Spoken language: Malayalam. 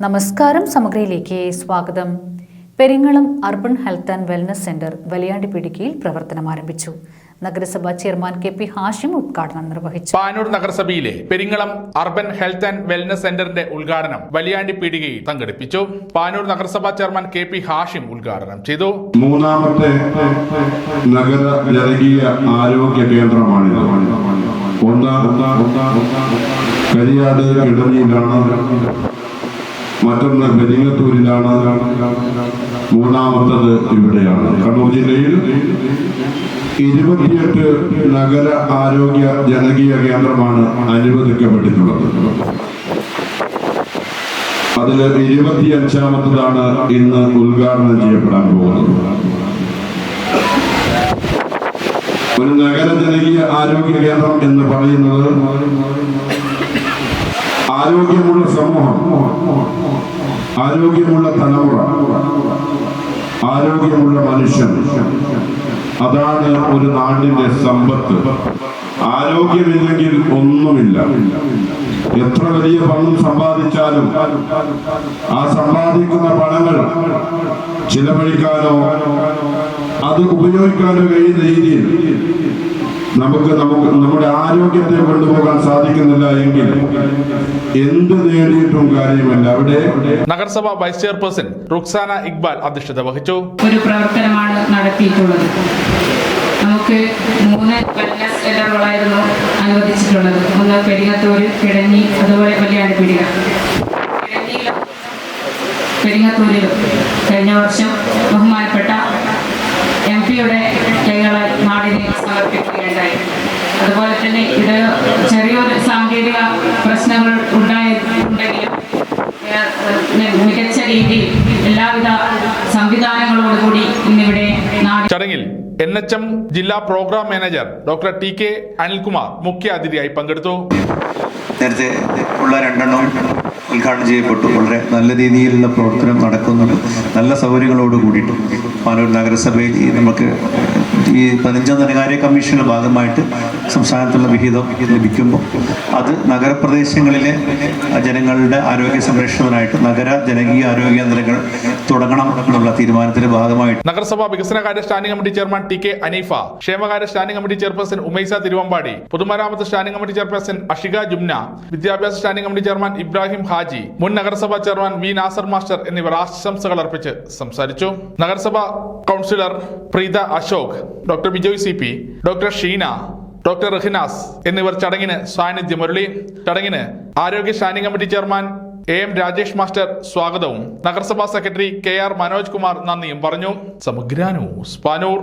നമസ്കാരം. സമഗ്രയിലേക്ക് സ്വാഗതം. Peringalam urban health and wellness centre വലിയാണ്ടിപ്പീടികയിൽ പ്രവർത്തനം ആരംഭിച്ചു. നഗരസഭാ ചെയർമാൻ കെ.പി. ഹാഷിം ഉദ്ഘാടനം നിർവഹിച്ചു. പാനൂർ നഗരസഭയിലെ Peringalam urban health and wellness സെന്ററിന്റെ ഉദ്ഘാടനം വലിയാണ്ടിപ്പീടികയിൽ സംഘടിപ്പിച്ചു. പാനൂർ നഗരസഭാ ചെയർമാൻ കെ.പി. ഹാഷിം ഉദ്ഘാടനം ചെയ്തു. മൂന്നാമത്തെ നഗര ജനകീയ ആരോഗ്യ കേന്ദ്രമാണിത്. കരിയാട് ഇടഞ്ഞിയിലാണ്, മറ്റൊന്ന് പെരിങ്ങത്തൂരിലാണ്, മൂന്നാമത്തത് ഇവിടെയാണ്. കണ്ണൂർ ജില്ലയിൽ 28 നഗര ആരോഗ്യ ജനകീയ കേന്ദ്രമാണ് അനുവദിക്കപ്പെട്ടിട്ടുള്ളത്. അതിൽ 25ാമത്തതാണ് ഇന്ന് ഉദ്ഘാടനം ചെയ്യപ്പെടാൻ പോകുന്നത്. ഒരു നഗര ജനകീയ ആരോഗ്യ കേന്ദ്രം എന്ന് പറയുന്നത് ആരോഗ്യമുള്ള സമൂഹം, ആരോഗ്യമുള്ള തലമുറ, ആരോഗ്യമുള്ള മനുഷ്യൻ, അതാണ് ഒരു നാടിന്റെ സമ്പത്ത്. ആരോഗ്യമില്ലെങ്കിൽ ഒന്നുമില്ല. എത്ര വലിയ പണം സമ്പാദിച്ചാലും ആ സമ്പാദിക്കുന്ന പണങ്ങൾ ചിലവഴിക്കാനോ അത് ഉപയോഗിക്കാനോ കഴിയുന്ന രീതിയിൽ നമുക്ക് നമ്മുടെ ആരോഗ്യത്തെ കൊണ്ടുപോകാൻ സാധിക്കുന്നില്ല എങ്കിൽ എന്ത് നേടിയിട്ടും കാര്യമല്ല. അവിടെ നഗരസഭ വൈസ് ചെയർപേഴ്സൺ റുക്സാന ഇക്ബാൽ അധ്യക്ഷത വഹിച്ചു. ഒരു പ്രവർത്തനമാണ് നടത്തിയിട്ടുള്ളത്. നമുക്ക് 3 വെൽനസ് സെന്ററുകളായിരുന്നു അനുവദിച്ചിട്ടുള്ളത്. ഒന്ന് പെരിങ്ങത്തൂര്, കിടഞ്ഞി, അതുപോലെ വലിയാണ്ടിപ്പീടിക. പെരിങ്ങത്തൂരിലും കഴിഞ്ഞ വർഷം ബഹുമാനപ്പെട്ട MP-യുടെ കൈകളെ നാടിനെ സമർപ്പിക്കുകയുണ്ടായി. അതുപോലെ തന്നെ ഇത് ചെറിയൊരു സാങ്കേതിക പ്രശ്നങ്ങൾ ഉണ്ടായിട്ടുണ്ടെങ്കിലും മികച്ച രീതിയിൽ എല്ലാവിധ സംവിധാനങ്ങളോടുകൂടി ഇന്നിവിടെ ചടങ്ങിൽ NHM ജില്ലാ programme manager doctor TK Anilkumar മുഖ്യ അതിഥിയായി പങ്കെടുത്തു. നേരത്തെ ഉള്ള 2 ഉദ്ഘാടനം ചെയ്യപ്പെട്ടു. വളരെ നല്ല രീതിയിലുള്ള പ്രവർത്തനം നടക്കുന്നുണ്ട്. നല്ല സൗകര്യങ്ങളോട് കൂടിയിട്ട് പാനൂർ നഗരസഭയിൽ നമുക്ക് ഈ 15ാം ധനകാര്യ കമ്മീഷന്റെ ഭാഗമായിട്ട് സംസ്ഥാനത്തുള്ള വിഹിതം ലഭിക്കുമ്പോൾ അത് നഗരപ്രദേശങ്ങളിലെ ജനങ്ങളുടെ ആരോഗ്യ സംരക്ഷണത്തിനായിട്ട് നഗര ജനകീയ ആരോഗ്യ കേന്ദ്രങ്ങൾ തുടങ്ങണം എന്നുള്ള തീരുമാനത്തിന്റെ ഭാഗമായിട്ട് നഗരസഭാ വികസനകാര്യ standing committee chairman TK Aneefa, ക്ഷേമകാര്യ standing committee chairperson Umaisa Thiruvambadi, പൊതുമരാമത്ത് standing committee chairperson Ashika Jumna, വിദ്യാഭ്യാസ standing committee chairman Ibrahim Haji, മുൻ നഗരസഭാ ചെയർമാൻ വി നാസർ മാസ്റ്റർ എന്നിവർ ആശംസകൾ അർപ്പിച്ച് സംസാരിച്ചു. നഗരസഭാ councillor Preetha Ashok, doctor Bijoy CP, doctor Sheena, doctor Rahinas എന്നിവർ ചടങ്ങിന് സാന്നിധ്യമരുളി. ചടങ്ങിന് ആരോഗ്യ standing committee chairman AM Rajesh master സ്വാഗതവും നഗരസഭാ സെക്രട്ടറി KR മനോജ് കുമാർ നന്ദിയും പറഞ്ഞു. സമഗ്ര ന്യൂസ് പാനൂർ.